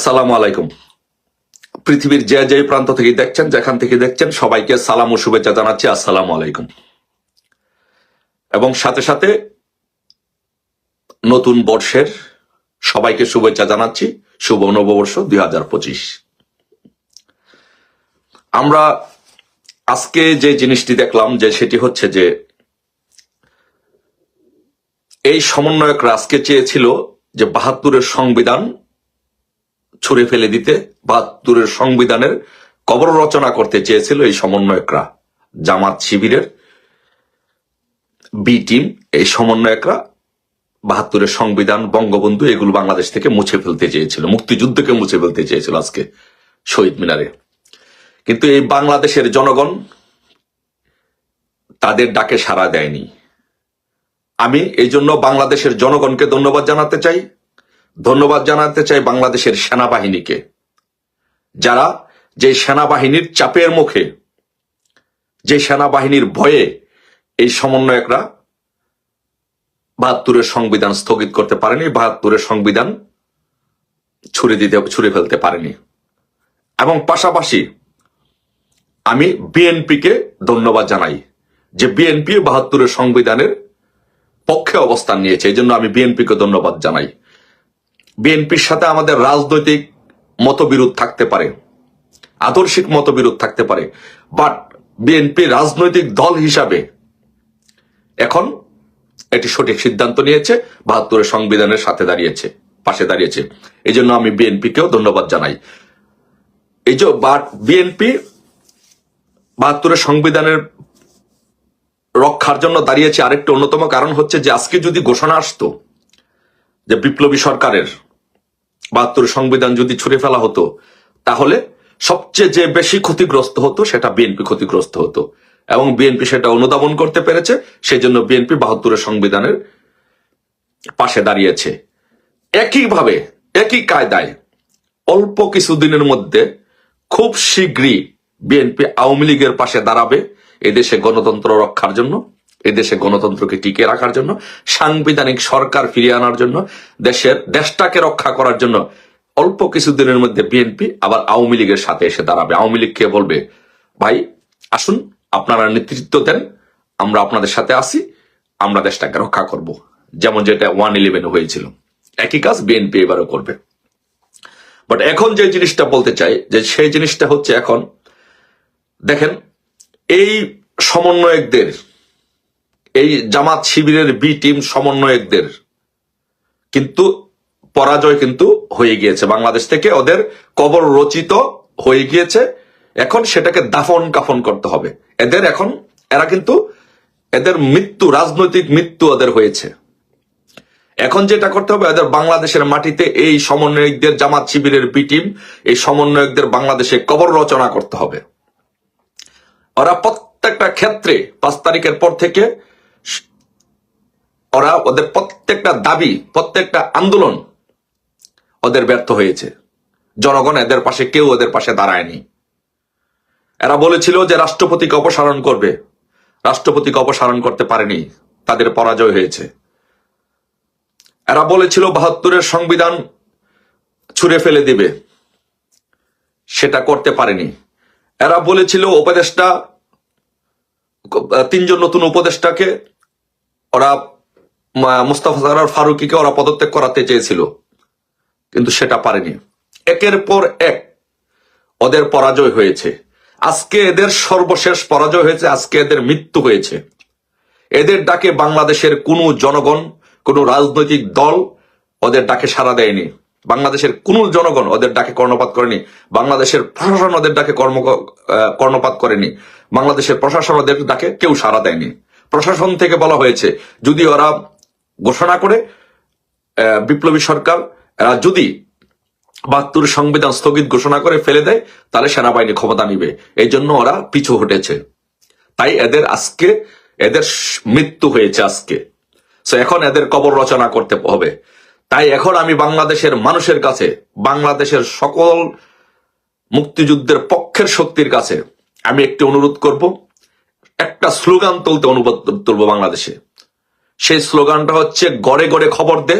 আসসালামু আলাইকুম। পৃথিবীর যে যে প্রান্ত থেকে দেখছেন, যেখান থেকে দেখছেন, সবাইকে সালাম ও শুভেচ্ছা জানাচ্ছি। আসসালামু আলাইকুম। এবং সাথে সাথে নতুন বর্ষের সবাইকে শুভেচ্ছা জানাচ্ছি। শুভ নববর্ষ 2025। আমরা আজকে যে জিনিসটি দেখলাম, যে সেটি হচ্ছে যে এই সমন্বয়করা আজকে চেয়েছিল যে ৭২-এর সংবিধান ছুঁড়ে ফেলে দিতে, ৭২-এর সংবিধানের কবর রচনা করতে চেয়েছিল এই সমন্বয়করা, জামাত শিবিরের বি টিম। এই সমন্বয়করা ৭২-এর সংবিধান, বঙ্গবন্ধু, এগুলো বাংলাদেশ থেকে মুছে ফেলতে চেয়েছিল, মুক্তিযুদ্ধকে মুছে ফেলতে চেয়েছিল আজকে শহীদ মিনারে। কিন্তু এই বাংলাদেশের জনগণ তাদের ডাকে সাড়া দেয়নি। আমি এই জন্য বাংলাদেশের জনগণকে ধন্যবাদ জানাতে চাই। ধন্যবাদ জানাতে চাই বাংলাদেশের সেনাবাহিনীকে, যারা যে সেনাবাহিনীর চাপের মুখে, যে সেনাবাহিনীর ভয়ে এই সমন্বয়করা ৭২-এর সংবিধান স্থগিত করতে পারেনি, ৭২-এর সংবিধান ছুঁড়ে ফেলতে পারেনি। এবং পাশাপাশি আমি বিএনপিকে ধন্যবাদ জানাই যে বিএনপি ৭২-এর সংবিধানের পক্ষে অবস্থান নিয়েছে। এই জন্য আমি বিএনপিকে ধন্যবাদ জানাই। বিএনপির সাথে আমাদের রাজনৈতিক মতবিরোধ থাকতে পারে, আদর্শিক মতবিরোধ থাকতে পারে, বাট বিএনপি রাজনৈতিক দল হিসাবে এখন এটি সঠিক সিদ্ধান্ত নিয়েছে, ৭২-এর সংবিধানের সাথে দাঁড়িয়েছে, পাশে দাঁড়িয়েছে। এই জন্য আমি বিএনপিকেও ধন্যবাদ জানাই। এই যে বিএনপি ৭২-এর সংবিধানের রক্ষার জন্য দাঁড়িয়েছে, আরেকটি অন্যতম কারণ হচ্ছে যে আজকে যদি ঘোষণা আসতো যে বিপ্লবী সরকারের ৭২-এর সংবিধান যদি ছুঁড়ে ফেলা হতো, তাহলে সবচেয়ে যে বেশি ক্ষতিগ্রস্ত হতো সেটা বিএনপি ক্ষতিগ্রস্ত হতো, এবং বিএনপি সেটা অনুধাবন করতে পেরেছে। সেই জন্য বিএনপি ৭২-এর সংবিধানের পাশে দাঁড়িয়েছে। একইভাবে, একই কায়দায় অল্প কিছুদিনের মধ্যে খুব শীঘ্রই বিএনপি আওয়ামী লীগের পাশে দাঁড়াবে, এদেশে গণতন্ত্র রক্ষার জন্য, এদেশে গণতন্ত্রকে টিকে রাখার জন্য, সাংবিধানিক সরকার ফিরিয়ে আনার জন্য, দেশটাকে রক্ষা করার জন্য অল্প কিছুদিনের মধ্যে বিএনপি আবার আওয়ামী লীগের সাথে এসে দাঁড়াবে। আওয়ামী লীগকে বলবে, ভাই আসুন, আপনারা নেতৃত্ব দেন, আমরা আপনাদের সাথে আসি, আমরা দেশটাকে রক্ষা করব, যেমন যেটা 1/11 হয়েছিল। একই কাজ বিএনপি এবারও করবে। বাট এখন যে জিনিসটা বলতে চাই, যে সেই জিনিসটা হচ্ছে, এখন দেখেন এই সমন্বয়কদের, এই জামাত শিবিরের বি টিম সমন্বয়কদের কিন্তু পরাজয় কিন্তু হয়ে গিয়েছে, বাংলাদেশ থেকে ওদের কবর রচিত হয়ে গিয়েছে। এখন সেটাকে দাফন কাফন করতে হবে এদের। এখন এরা কিন্তু, এদের মৃত্যু, রাজনৈতিক মৃত্যু ওদের হয়েছে। এখন যেটা করতে হবে, এদের বাংলাদেশের মাটিতে এই সমন্বয়কদের, জামাত শিবিরের বি টিম, এই সমন্বয়কদের বাংলাদেশে কবর রচনা করতে হবে। ওরা প্রত্যেকটা ক্ষেত্রে 5 তারিখের পর থেকে ওরা ওদের প্রত্যেকটা দাবি, প্রত্যেকটা আন্দোলন ওদের ব্যর্থ হয়েছে। জনগণ এদের পাশে, কেউ ওদের পাশে দাঁড়ায়নি। এরা বলেছিল যে রাষ্ট্রপতিকে অপসারণ করবে, রাষ্ট্রপতিকে অপসারণ করতে পারেনি, তাদের পরাজয় হয়েছে। এরা বলেছিল ৭২-এর সংবিধান ছুঁড়ে ফেলে দিবে, সেটা করতে পারেনি। এরা বলেছিল উপদেষ্টা, 3 জন নতুন উপদেষ্টাকে ওরা, মুস্তাফা সরোয়ার ফারুকীকে ওরা পদত্যাগ করাতে চেয়েছিল, কিন্তু সেটা পারেনি। একের পর এক ওদের পরাজয় হয়েছে। আজকে এদের সর্বশেষ পরাজয় হয়েছে, আজকে এদের মৃত্যু হয়েছে। এদের ডাকে বাংলাদেশের কোনো জনগণ, কোনো রাজনৈতিক দল ওদের ডাকে সাড়া দেয়নি। বাংলাদেশের কোন জনগণ ওদের ডাকে কর্ণপাত করেনি। বাংলাদেশের প্রশাসন ওদের ডাকে কর্ণপাত করেনি। বাংলাদেশের প্রশাসন ওদের ডাকে কেউ সাড়া দেয়নি। প্রশাসন থেকে বলা হয়েছে, যদি ওরা ঘোষণা করে, বিপ্লবী সরকার যদি ৭২-এর সংবিধান স্থগিত ঘোষণা করে ফেলে দেয়, তাহলে সেনাবাহিনী ক্ষমতা নিবে। এই জন্য ওরা পিছু হটেছে। তাই এদের আজকে, এদের মৃত্যু হয়েছে আজকে। এখন এদের কবর রচনা করতে হবে। তাই এখন আমি বাংলাদেশের মানুষের কাছে, বাংলাদেশের সকল মুক্তিযুদ্ধের পক্ষের শক্তির কাছে আমি একটি অনুরোধ করব, একটা স্লোগান তুলবো বাংলাদেশে। সেই স্লোগানটা হচ্ছে, গড়ে গড়ে খবর দে,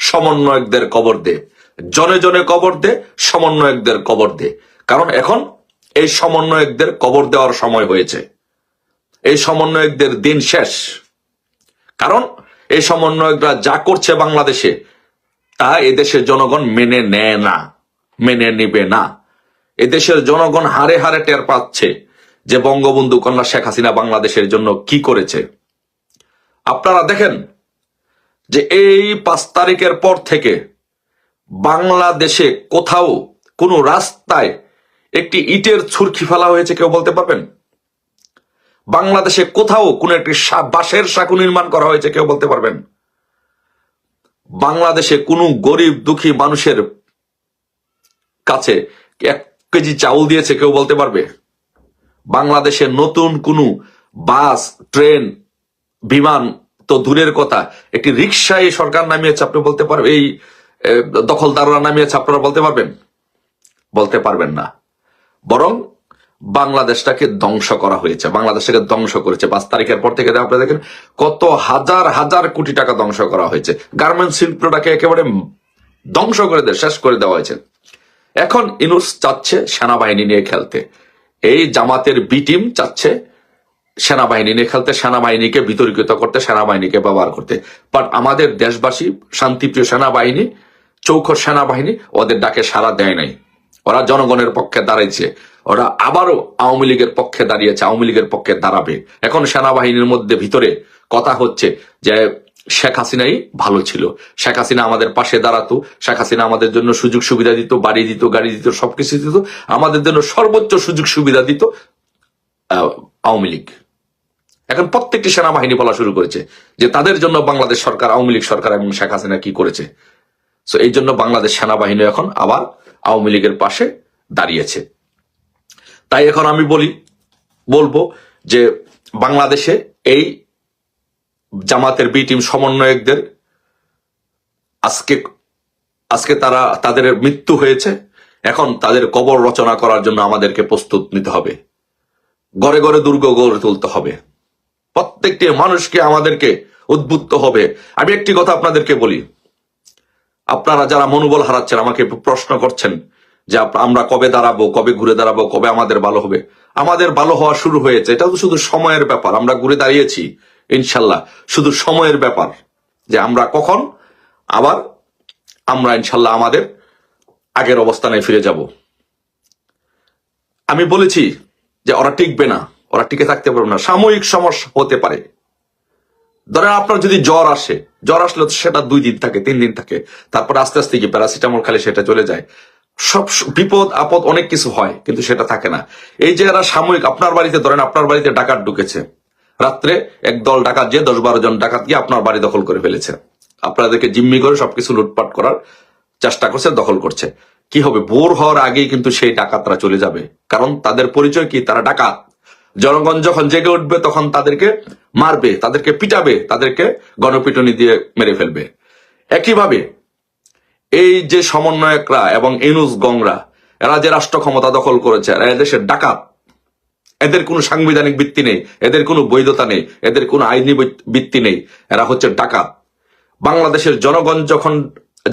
সমন্বয়কদের কবর দে, জনে জনে কবর দে, সমন্বয়কদের কবর দে। কারণ এখন এই সমন্বয়কদের কবর দেওয়ার সময় হয়েছে, এই সমন্বয়কদের দিন শেষ। কারণ এই সমন্বয়করা যা করছে বাংলাদেশে তা এদেশের জনগণ মেনে নেয় না, মেনে নিবে না। এদেশের জনগণ হারে হারে টের পাচ্ছে যে বঙ্গবন্ধু কন্যা শেখ হাসিনা বাংলাদেশের জন্য কি করেছে। আপনারা দেখেন যে এই 5 তারিখের পর থেকে বাংলাদেশে কোথাও কোনো রাস্তায় একটি ইটের ছুরকি ফেলা হয়েছে কেউ বলতে পারবেন? বাংলাদেশে কোথাও কোন একটি বাঁশের সাঁকো নির্মাণ করা হয়েছে কেউ বলতে পারবেন? বাংলাদেশে কোনো গরিব দুঃখী মানুষের কাছে 1 কেজি চাউল দিয়েছে কেউ বলতে পারবে? বাংলাদেশে নতুন কোনো বাস, ট্রেন, বিমান তো দূরের কথা, একটি রিক্সায় সরকার নামিয়েছে আপনি বলতে পারবেন? এই দখলদাররা নামিয়েছে আপনারা বলতে পারবেন? বলতে পারবেন না। বরং বাংলাদেশটাকে ধ্বংস করা হয়েছে, বাংলাদেশটাকে ধ্বংস করেছে। 5 তারিখের পর থেকে আপনারা দেখেন কত হাজার হাজার কোটি টাকা ধ্বংস করা হয়েছে। গার্মেন্টস শিল্পটাকে একেবারে ধ্বংস করে শেষ করে দেওয়া হয়েছে। এখন ইনুস চাচ্ছে সেনাবাহিনী নিয়ে খেলতে, এই জামাতের বি টিম চাচ্ছে সেনাবাহিনী নিয়ে খেলতে, সেনাবাহিনীকে বিতর্কিত করতে, সেনাবাহিনীকে ব্যবহার করতে। বাট আমাদের দেশবাসী, শান্তিপ্রিয় সেনাবাহিনী, চৌখর সেনাবাহিনী ওদের ডাকে সাড়া দেয় নাই। ওরা জনগণের পক্ষে দাঁড়িয়েছে, ওরা আবারও আওয়ামী লীগের পক্ষে দাঁড়িয়েছে, আওয়ামী লীগের পক্ষে দাঁড়াবে। এখন সেনাবাহিনীর মধ্যে ভিতরে কথা হচ্ছে যে শেখ হাসিনাই ভালো ছিল, শেখ হাসিনা আমাদের পাশে দাঁড়াতো, শেখ হাসিনা আমাদের জন্য সুযোগ সুবিধা দিত, বাড়ি দিত, গাড়ি দিত, সবকিছু দিত, আমাদের জন্য সর্বোচ্চ সুযোগ সুবিধা দিত আওয়ামী লীগ। এখন প্রত্যেকটি সেনাবাহিনী বলা শুরু করেছে যে তাদের জন্য বাংলাদেশ সরকার, আওয়ামী লীগ সরকার এবং শেখ হাসিনা কি করেছে। সো এই জন্য বাংলাদেশ সেনাবাহিনী এখন আবার আওয়ামী লীগের পাশে দাঁড়িয়েছে। তাই এখন আমি বলবো যে বাংলাদেশে এই জামাতের বি টিম সমন্বয়কদের আজকে তাদের মৃত্যু হয়েছে। এখন তাদের কবর রচনা করার জন্য আমাদেরকে প্রস্তুত নিতে হবে, ঘরে ঘরে দুর্গ গড়ে তুলতে হবে, প্রত্যেকটি মানুষকে আমাদেরকে উদ্বুদ্ধ হবে। আমি একটি কথা আপনাদেরকে বলি, আপনারা যারা মনোবল হারাচ্ছেন, আমাকে প্রশ্ন করছেন যে আমরা কবে দাঁড়াবো, কবে ঘুরে দাঁড়াবো, কবে আমাদের ভালো হবে। আমাদের ভালো হওয়া শুরু হয়েছে, এটা তো শুধু সময়ের ব্যাপার। আমরা ঘুরে দাঁড়িয়েছি ইনশাল্লাহ, শুধু সময়ের ব্যাপার যে আমরা কখন আবার আমরা ইনশাল্লাহ আমাদের আগের অবস্থানে ফিরে যাব। আমি বলেছি যে ওরা টিকবে না, ওরা টিকে থাকতে পারবে না, সাময়িক সমস্যা হতে পারে। ধরেন আপনার যদি জ্বর আসলে তো সেটা 2 দিন থাকে, 3 দিন থাকে, তারপর আস্তে আস্তে কি প্যারাসিটামল খালি সেটা চলে যায়। সব বিপদ আপদ অনেক কিছু হয়, কিন্তু সেটা থাকে না। এই যে এরা সাময়িক, আপনার বাড়িতে ধরেন আপনার বাড়িতে ডাকাত ঢুকেছে, রাত্রে একদল ডাকাত যে 10-12 জন ডাকাত গিয়ে আপনার বাড়ি দখল করে ফেলেছে, আপনাদেরকে জিম্মি করে সবকিছু লুটপাট করার চেষ্টা করছে, দখল করছে। কি হবে? ভোর হওয়ার আগেই কিন্তু সেই ডাকাতরা চলে যাবে, কারণ তাদের পরিচয় কি? তারা ডাকাত। জনগণ যখন জেগে উঠবে তখন তাদেরকে মারবে, তাদেরকে পিটাবে, তাদেরকে গণপিটুনি দিয়ে মেরে ফেলবে। একইভাবে এই যে সমন্বয়করা এবং ইনুস গংরা, এরা যে রাষ্ট্র ক্ষমতা দখল করেছে, এরা এদেশের ডাকাত। এদের কোনো সাংবিধানিক ভিত্তি নেই, এদের কোনো বৈধতা নেই, এদের কোনো আইনি ভিত্তি নেই, এরা হচ্ছে ডাকাত। বাংলাদেশের জনগণ যখন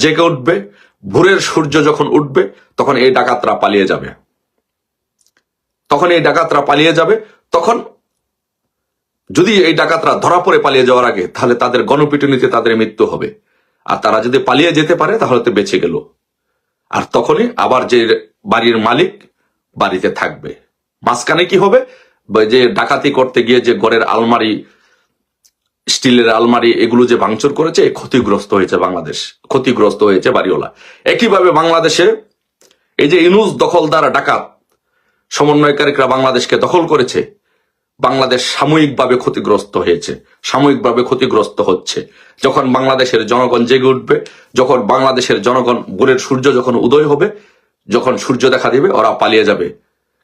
জেগে উঠবে, ভোরের সূর্য যখন উঠবে, তখন এই ডাকাতরা পালিয়ে যাবে। তখন যদি এই ডাকাতরা ধরা পড়ে পালিয়ে যাওয়ার আগে, তাহলে তাদের গণপিটুনিতে তাদের মৃত্যু হবে। আর তারা যদি পালিয়ে যেতে পারে তাহলে তো বেঁচে গেল। আর তখনই আবার যে বাড়ির মালিক বাড়িতে থাকবে। মাঝখানে কি হবে? যে ডাকাতি করতে গিয়ে যে ঘরের আলমারি, স্টিলের আলমারি, এগুলো যে ভাঙচুর করেছে, ক্ষতিগ্রস্ত হয়েছে বাংলাদেশ, ক্ষতিগ্রস্ত হয়েছে বাড়িওয়ালা। একইভাবে বাংলাদেশে এই যে ইনুস দখলদার ডাকাত সমন্বয়কারীরা বাংলাদেশকে দখল করেছে, বাংলাদেশ সাময়িকভাবে ক্ষতিগ্রস্ত হয়েছে, সাময়িকভাবে ক্ষতিগ্রস্ত হচ্ছে। যখন বাংলাদেশের জনগণ জেগে উঠবে, যখন বাংলাদেশের জনগণ, ভোরের সূর্য যখন উদয় হবে, যখন সূর্য দেখা দিবে, ওরা পালিয়ে যাবে।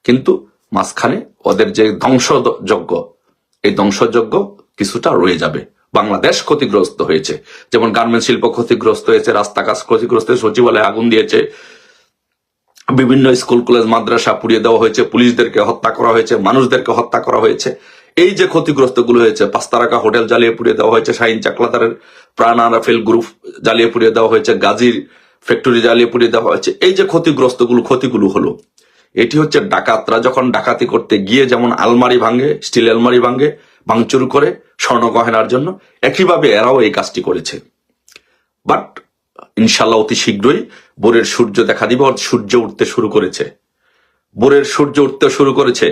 কিন্তু মাঝখানে ওদের যে ধ্বংসযজ্ঞ, এই ধ্বংসযজ্ঞ কিছুটা রয়ে যাবে। বাংলাদেশ ক্ষতিগ্রস্ত হয়েছে, যেমন গার্মেন্টস শিল্প ক্ষতিগ্রস্ত হয়েছে, রাস্তাঘাট ক্ষতিগ্রস্ত হয়েছে, সচিবালয়ে আগুন দিয়েছে, বিভিন্ন স্কুল কলেজ মাদ্রাসা পুড়িয়ে দেওয়া হয়েছে, পুলিশদেরকে হত্যা করা হয়েছে, মানুষদেরকে হত্যা করা হয়েছে। এই যে ক্ষতিগ্রস্তগুলো হয়েছে, 5 তারকা হোটেল জ্বালিয়ে পুড়িয়ে দেওয়া হয়েছে, শাহিন চাকলাদারের প্রাণ রাফেল গ্রুপ জ্বালিয়ে পুড়িয়ে দেওয়া হয়েছে, গাজীর ফ্যাক্টরি জ্বালিয়ে পুড়িয়ে দেওয়া হয়েছে, এই যে ক্ষতিগুলো হলো, এটি হচ্ছে ডাকাতরা যখন ডাকাতি করতে গিয়ে যেমন আলমারি ভাঙে, স্টিল আলমারি ভাঙে, ভাঙচুর করে স্বর্ণ গহেনার জন্য, একইভাবে এরাও এই কাজটি করেছে। বাট ইনশাল্লাহ অতি শীঘ্রই ভোরের সূর্য দেখা দিবে। সূর্য উঠতে শুরু করেছে, ভোরের সূর্য উঠতে শুরু করেছে,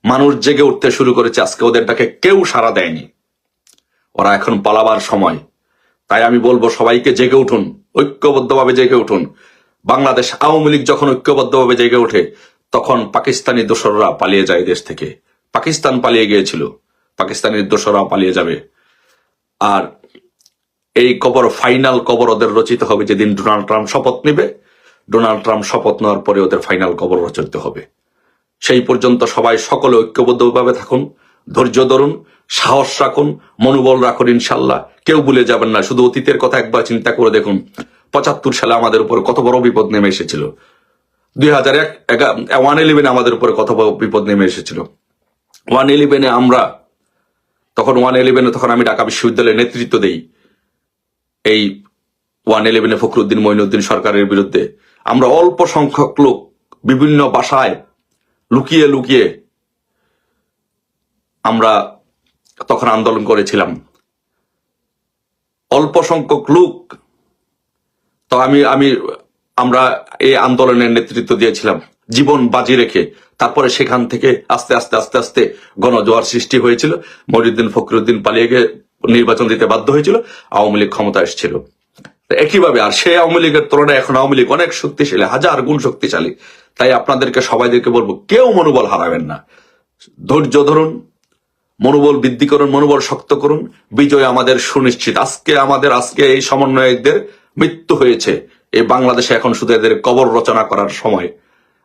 মানুষ জেগে উঠতে শুরু করেছে। আজকে ওদের ডাকে কেউ সাড়া দেয়নি, ওরা এখন পালাবার সময়। তাই আমি বলবো সবাইকে জেগে উঠুন, ঐক্যবদ্ধভাবে জেগে উঠুন। বাংলাদেশ আওয়ামী লীগ যখন ঐক্যবদ্ধভাবে জেগে ওঠে, তখন পাকিস্তানি দোসররা পালিয়ে যায় দেশ থেকে। পাকিস্তান পালিয়ে গিয়েছিল, পাকিস্তানের দোসররা পালিয়ে যাবে। আর এই কবর, ফাইনাল কবর ওদের রচিত হবে যেদিন ডোনাল্ড ট্রাম্প শপথ নেবে। ডোনাল্ড ট্রাম্প শপথ নেওয়ার পরে ওদের ফাইনাল কবর রচিত হবে। সেই পর্যন্ত সবাই সকলে ঐক্যবদ্ধভাবে থাকুন, ধৈর্য ধরুন, সাহস রাখুন, মনোবল রাখুন। ইনশাল্লাহ কেউ ভুলে যাবেন না। শুধু অতীতের কথা একবার চিন্তা করে দেখুন, 75 সালে আমাদের উপর কত বড় বিপদ নেমে এসেছিল। 111 আমাদের উপরে কত বড় বিপদ নেমে এসেছিল। 111 আমরা তখন 111 তখন আমি ঢাকা বিশ্ববিদ্যালয়ে নেতৃত্ব দেই। এই 111 ফখরুদ্দিন মঈনুদ্দিন সরকারের বিরুদ্ধে আমরা অল্প সংখ্যক লোক বিভিন্ন বাসায় লুকিয়ে লুকিয়ে আমরা তখন আন্দোলন করেছিলাম। অল্প সংখ্যক লোক, তো আমরা এই আন্দোলনের নেতৃত্ব দিয়েছিলাম জীবন বাজি রেখে। তারপরে সেখান থেকে আস্তে আস্তে আস্তে আস্তে গণজোয়ার সৃষ্টি হয়েছিল। মঈনুদ্দিন ফখরুদ্দিন পালিয়ে গিয়ে নির্বাচন দিতে বাধ্য হয়েছিল, আওয়ামী লীগ ক্ষমতা এসেছিল। একইভাবে আর সেই আওয়ামী লীগের তুলনায় এখন আওয়ামী লীগ অনেক শক্তিশালী, 1000 গুণ শক্তিশালী। তাই আপনাদেরকে সবাইদেরকে বলবো, কেউ মনোবল হারাবেন না, ধৈর্য ধরুন, মনোবল বৃদ্ধি করুন, মনোবল শক্ত করুন। বিজয় আমাদের সুনিশ্চিত। আজকে এই সমন্বয়কদের মৃত্যু হয়েছে। এই বাংলাদেশে এখন শুধু এদের কবর রচনা করার সময়।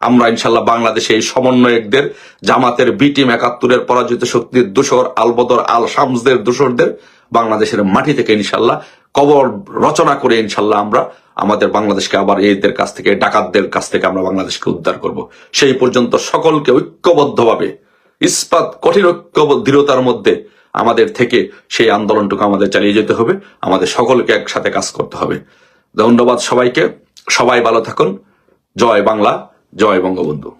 আমরা ইনশাল্লাহ বাংলাদেশে এই সমন্বয়কদের, জামাতের বি টিম 71-এর পরাজিত শক্তির দোসর, আলবদর আল শামসদের দোসরদের বাংলাদেশের মাটি থেকে ইনশাল্লাহ কবর রচনা করে ইনশাল্লাহ আমরা আমাদের বাংলাদেশকে আবার এদের কাছ থেকে, ডাকাতদের কাছ থেকে আমরা বাংলাদেশকে উদ্ধার করব। সেই পর্যন্ত সকলকে ঐক্যবদ্ধভাবে, ইস্পাত কঠিন ঐক্য দৃঢ়তার মধ্যে আমাদের থেকে সেই আন্দোলনটুকু আমাদের চালিয়ে যেতে হবে। আমাদের সকলকে একসাথে কাজ করতে হবে। ধন্যবাদ সবাইকে, সবাই ভালো থাকুন। জয় বাংলা, জয় বঙ্গবন্ধু।